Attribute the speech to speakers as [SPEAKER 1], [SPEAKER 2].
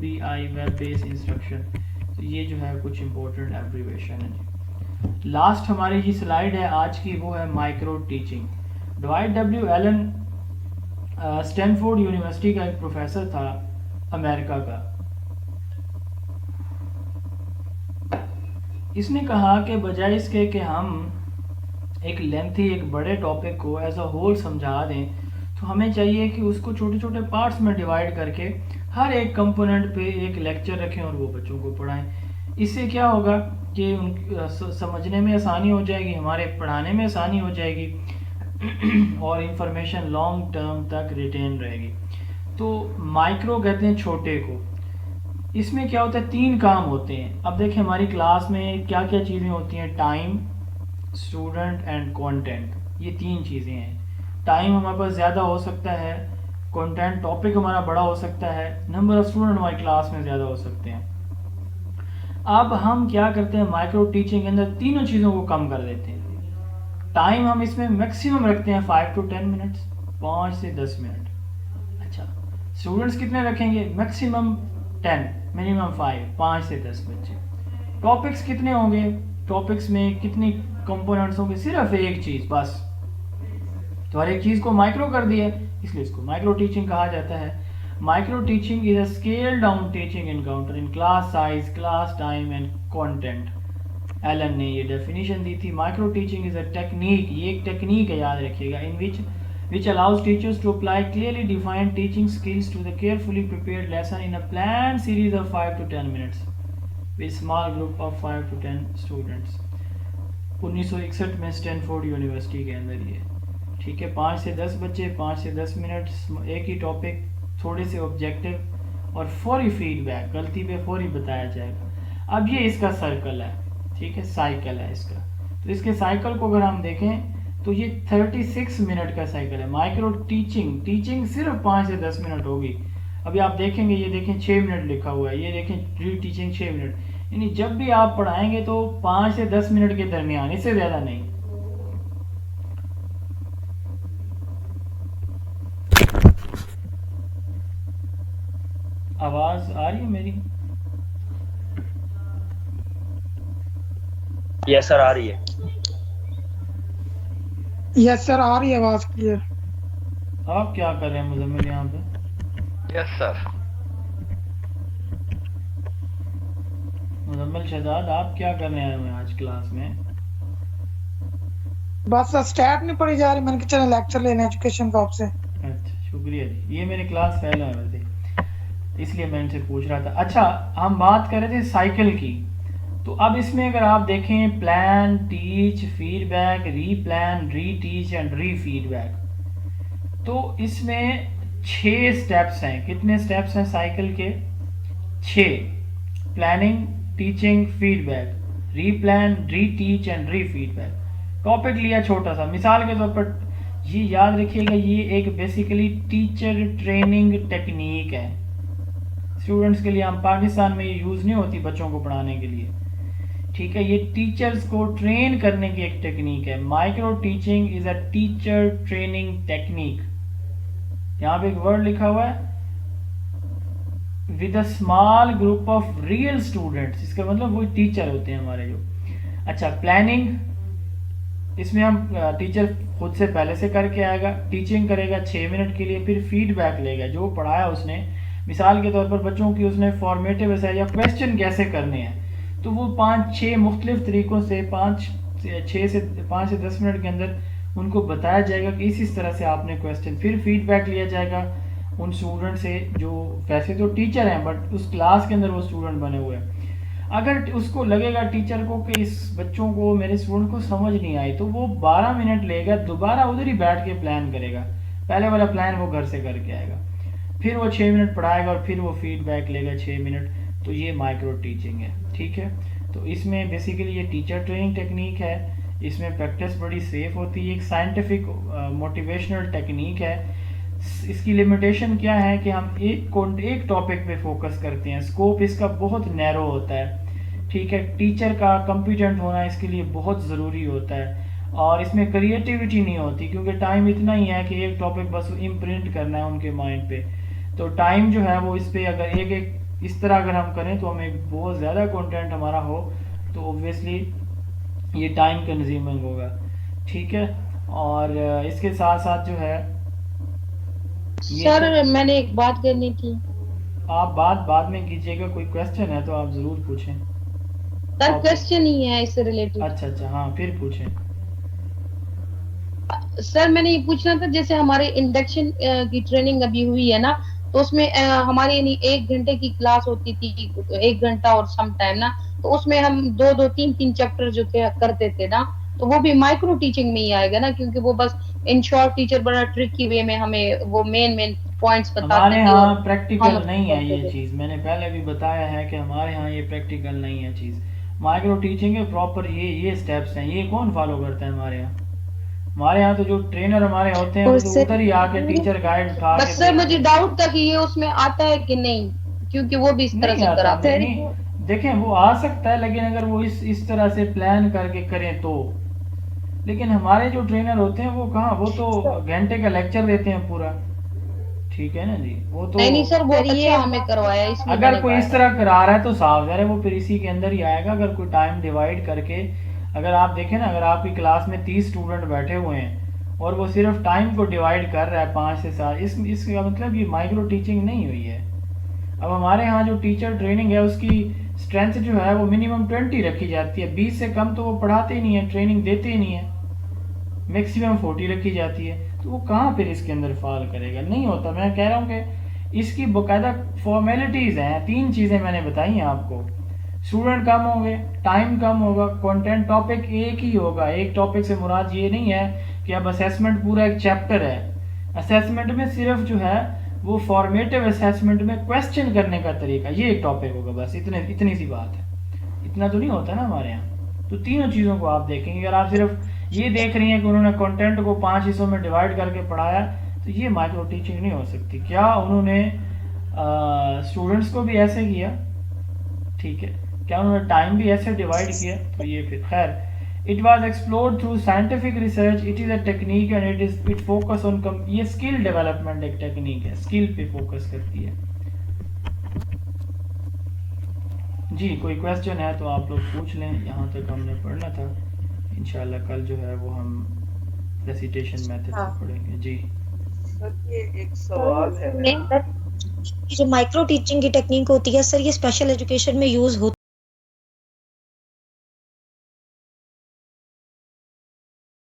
[SPEAKER 1] WPI web based instruction. तो ये जो है कुछ इंपॉर्टेंट एब्रीवेशन है जी। लास्ट हमारी जी स्लाइड है आज की, वो है micro teaching. dwight w Allen Stanford university का एक प्रोफेसर था अमेरिका का। इसने कहा कि बजाय इसके कि हम एक लेंथी एक बड़े टॉपिक को एज अ होल समझा दें, तो हमें चाहिए कि उसको छोटे छोटे पार्ट्स में डिवाइड करके हर एक कंपोनेंट पे एक लेक्चर रखें और वो बच्चों को पढ़ाएं। इससे क्या होगा कि समझने में आसानी हो जाएगी, हमारे पढ़ाने में आसानी हो जाएगी और इन्फॉर्मेशन लॉन्ग टर्म तक रिटेन रहेगी। तो माइक्रो कहते हैं छोटे को। इसमें क्या होता है, 3 काम होते हैं। अब देखिए हमारी क्लास में क्या क्या चीज़ें होती हैं, टाइम, स्टूडेंट एंड कंटेंट। ये 3 चीज़ें हैं। टाइम हमारे पास ज़्यादा हो सकता है, कंटेंट टॉपिक हमारा बड़ा हो सकता है, नंबर ऑफ स्टूडेंट हमारी क्लास में ज़्यादा हो सकते हैं। अब हम क्या करते हैं, माइक्रो टीचिंग के अंदर तीनों चीज़ों को कम कर देते हैं। टाइम हम इसमें मैक्सिमम रखते हैं 5 to 10 मिनट्स, 5 से 10 मिनट। अच्छा, स्टूडेंट्स कितने रखेंगे, मैक्सिमम 10, मिनिमम 5 से 10 बच्चे। टॉपिक्स कितने होंगे, टॉपिक्स में कितनी कंपोनेंट्स होंगे, सिर्फ एक चीज़ बस। तो हर एक चीज़ को माइक्रो कर दिया, इसलिए इसको माइक्रो टीचिंग कहा जाता है। Micro teaching is a scale down teaching encounter in class size, class time and content. Allen ने ये डेफिनेशन दी थी। Micro teaching is a technique, ये एक टेक्निक है, याद रखिएगा, इन which allows teachers to apply clearly defined teaching skills to the carefully prepared lesson in a planned series of 5 to 10 minutes with small group of 5 to 10 students। 1961 में Stanford university के अंदर ये, ठीक है, 5 से 10 बच्चे, 5 से 10 मिनट, एक ही टॉपिक, थोड़े से ऑब्जेक्टिव और फौरी फीडबैक, गलती पे फौरी बताया जाएगा। अब ये इसका सर्कल है, ठीक है, साइकिल है इसका। तो इसके साइकिल को अगर हम देखें तो ये 36 मिनट का साइकिल है। माइक्रो टीचिंग सिर्फ 5 से 10 मिनट होगी। अभी आप देखेंगे, ये देखें 6 मिनट लिखा हुआ है, ये देखें री टीचिंग 6 मिनट, यानी जब भी आप पढ़ाएंगे तो 5 से 10 मिनट के दरमियान, इससे ज़्यादा नहीं। आवाज़ आ रही है मेरी?
[SPEAKER 2] यस सर, आ रही है।
[SPEAKER 3] यस सर, आ रही है आवाज क्लियर।
[SPEAKER 1] आप क्या कर रहे हैं मुजम्मिल यहाँ पे?
[SPEAKER 2] Yes sir.
[SPEAKER 1] मुजम्मिल शहजाद, आप क्या करने आए हुए हैं आज क्लास में?
[SPEAKER 3] बस स्टैट नहीं पढ़ी जा रही, मैंने चलो लेक्चर लेना एजुकेशन का आपसे।
[SPEAKER 1] अच्छा, शुक्रिया जी। ये मेरी क्लास फेल है वैसे, इसलिए मैं इनसे पूछ रहा था। अच्छा, हम बात कर रहे थे साइकिल की। तो अब इसमें अगर आप देखें, प्लान, टीच, फीडबैक, री प्लान, री टीच एंड री फीडबैक, तो इसमें 6 स्टेप्स हैं। कितने स्टेप्स हैं साइकिल के? 6। प्लानिंग, टीचिंग, फीडबैक, री प्लान, री teach and re feedback. Topic लिया छोटा सा, मिसाल के तौर पर ये याद रखिएगा, ये एक बेसिकली टीचर ट्रेनिंग टेक्निक है। स्टूडेंट्स के लिए, हम पाकिस्तान में ये यूज़ नहीं होती बच्चों को पढ़ाने के लिए, ठीक है, ये टीचर्स को ट्रेन करने की एक टेक्निक है। Micro teaching is a teacher training technique. यहाँ पे एक वर्ड लिखा हुआ है, with a small group of real students, इसका मतलब वो टीचर होते हैं हमारे जो। अच्छा, प्लानिंग, इसमें हम टीचर खुद से पहले से करके आएगा, टीचिंग करेगा 6 मिनट के लिए, फिर फीडबैक लेगा जो पढ़ाया उसने। मिसाल के तौर पर बच्चों की उसने फॉर्मेटिव ऐसे या क्वेश्चन कैसे करने हैं, तो वो 5-6 मुख्तलिफ तरीक़ों से 5 से 10 मिनट के अंदर उनको बताया जाएगा कि इस तरह से आपने क्वेश्चन, फिर फीडबैक लिया जाएगा उन स्टूडेंट से जो वैसे तो टीचर हैं बट उस क्लास के अंदर वो स्टूडेंट बने हुए हैं। अगर उसको लगेगा टीचर को कि इस बच्चों को, मेरे स्टूडेंट को समझ नहीं आई, तो वो 12 मिनट लेगा, दोबारा उधर ही बैठ के प्लान करेगा। पहले वाला प्लान वो घर से करके आएगा, फिर वो 6 मिनट पढ़ाएगा और फिर वो फीडबैक लेगा 6 मिनट। तो ये माइक्रो टीचिंग है, ठीक है। तो इसमें बेसिकली ये टीचर ट्रेनिंग टेक्निक है, इसमें प्रैक्टिस बड़ी सेफ होती है, एक साइंटिफिक मोटिवेशनल टेक्निक है। इसकी लिमिटेशन क्या है कि हम एक टॉपिक पे फोकस करते हैं, स्कोप इसका बहुत नैरो होता है, ठीक है। टीचर का कॉम्पिटेंट होना इसके लिए बहुत ज़रूरी होता है, और इसमें क्रिएटिविटी नहीं होती क्योंकि टाइम इतना ही है कि एक टॉपिक बस इम्प्रिंट करना है उनके माइंड पे। तो टाइम जो है वो इस पर, अगर एक इस तरह अगर हम करें तो हमें बहुत ज़्यादा कंटेंट हमारा हो तो ऑब्वियसली ये टाइम कंज्यूमिंग होगा, ठीक है। और इसके साथ साथ जो है ये
[SPEAKER 4] सर मैंने एक बात करनी थी।
[SPEAKER 1] आप बात बाद में कीजिएगा, कोई क्वेश्चन है तो आप ज़रूर पूछें।
[SPEAKER 4] सर
[SPEAKER 1] टॉपिक
[SPEAKER 4] क्वेश्चन ही है इससे रिलेटेड।
[SPEAKER 1] अच्छा अच्छा, हाँ फिर पूछें।
[SPEAKER 4] सर मैंने ये पूछना था, जैसे हमारे इंडक्शन की ट्रेनिंग अभी हुई है ना, तो उसमें हमारी यानी 1 घंटे की क्लास होती थी, 1 घंटा और सम टाइम ना, तो उसमें हम दो दो तीन तीन चैप्टर जो थे करते थे ना, तो वो भी माइक्रो टीचिंग में ही आएगा ना, क्योंकि वो बस इन शॉर्ट टीचर बड़ा ट्रिकी वे में हमें वो मेन मेन पॉइंट्स
[SPEAKER 1] हमारे
[SPEAKER 4] बताते थे
[SPEAKER 1] यहाँ
[SPEAKER 4] और हम
[SPEAKER 1] प्रैक्टिकल
[SPEAKER 4] उसको
[SPEAKER 1] नहीं है
[SPEAKER 4] करते
[SPEAKER 1] ये
[SPEAKER 4] थे।
[SPEAKER 1] चीज़, मैंने पहले भी बताया है कि हमारे यहाँ ये प्रैक्टिकल नहीं है चीज़। माइक्रो टीचिंग है प्रॉपर, ये स्टेप्स हैं, ये कौन फॉलो करता है हमारे यहाँ? हमारे यहाँ तो जो ट्रेनर हमारे होते हैं
[SPEAKER 5] और
[SPEAKER 1] वो तो
[SPEAKER 5] सर
[SPEAKER 1] उधर ही आके टीचर गाइड उठा के
[SPEAKER 4] बस सर
[SPEAKER 1] देखते
[SPEAKER 4] मुझे
[SPEAKER 1] हैं।
[SPEAKER 4] डाउट था कि ये उसमें आता है कि नहीं, क्योंकि वो भी इस तरह
[SPEAKER 1] नहीं
[SPEAKER 4] से
[SPEAKER 1] आता,
[SPEAKER 4] कराते
[SPEAKER 1] नहीं
[SPEAKER 4] हैं।
[SPEAKER 1] नहीं, देखें वो आ सकता है लेकिन अगर वो इस तरह से प्लान करके करें तो। लेकिन हमारे जो ट्रेनर होते हैं वो कहाँ, वो तो घंटे का लेक्चर देते हैं पूरा, ठीक है ना जी। वो तो
[SPEAKER 4] नहीं नहीं सर,
[SPEAKER 5] सर
[SPEAKER 4] बहुत
[SPEAKER 5] ये
[SPEAKER 4] अच्छा हमें करवाया, इसलिए
[SPEAKER 1] अगर
[SPEAKER 4] मैंने
[SPEAKER 1] कोई
[SPEAKER 4] कहा
[SPEAKER 1] इस
[SPEAKER 4] था।
[SPEAKER 1] तरह करा रहा है तो साफ है वो फिर इसी के अंदर ही आएगा। अगर कोई टाइम डिवाइड करके, अगर आप देखें ना, अगर आपकी क्लास में 30 स्टूडेंट बैठे हुए हैं और वो सिर्फ टाइम को डिवाइड कर रहा है 5 से 7, इसका मतलब ये माइक्रो टीचिंग नहीं हुई है। अब हमारे यहाँ जो टीचर ट्रेनिंग है उसकी स्ट्रेंथ जो है वो मिनिमम 20 रखी जाती है, 20 से कम तो वो पढ़ाते ही नहीं है, ट्रेनिंग देते ही नहीं है। मैक्सिमम 40 रखी जाती है, तो वो कहाँ फिर इसके अंदर फॉल करेगा? नहीं होता। मैं कह रहा हूँ कि इसकी बाकायदा फॉर्मेलिटीज़ हैं, 3 चीज़ें मैंने बताई हैं आपको। स्टूडेंट कम होंगे, टाइम कम होगा, कंटेंट टॉपिक एक ही होगा। एक टॉपिक से मुराद ये नहीं है कि अब असेसमेंट पूरा एक चैप्टर है। असेसमेंट में सिर्फ जो है वो फॉर्मेटिव असेसमेंट में क्वेश्चन करने का तरीका, ये एक टॉपिक होगा बस, इतनी सी बात है। इतना तो नहीं होता ना हमारे यहाँ। तो तीनों चीज़ों को आप देखेंगे। अगर आप सिर्फ ये देख रही हैं कि उन्होंने कंटेंट को 5 हिस्सों में डिवाइड करके पढ़ाया, तो ये माइक्रो टीचिंग नहीं हो सकती। क्या उन्होंने स्टूडेंट्स को भी ऐसे किया? ठीक है। क्या उन्होंने टाइम भी ऐसे डिवाइड किया? तो ये फिर खैर, it was explored through scientific research, it is a technique and it focus on ये स्किल डेवलपमेंट एक टेक्निक है, स्किल पे फोकस करती है। जी कोई क्वेश्चन है तो आप लोग पूछ लें, यहाँ तक हमने पढ़ना था। इंशाल्लाह कल जो है वो हम रेसिटेशन मेथड से पढ़ेंगे। जी
[SPEAKER 6] सर ये एक सवाल है
[SPEAKER 5] जो माइक्रो टीचिंग की टेक्निक होती है सर, ये स्पेशल एजुकेशन में यूज होती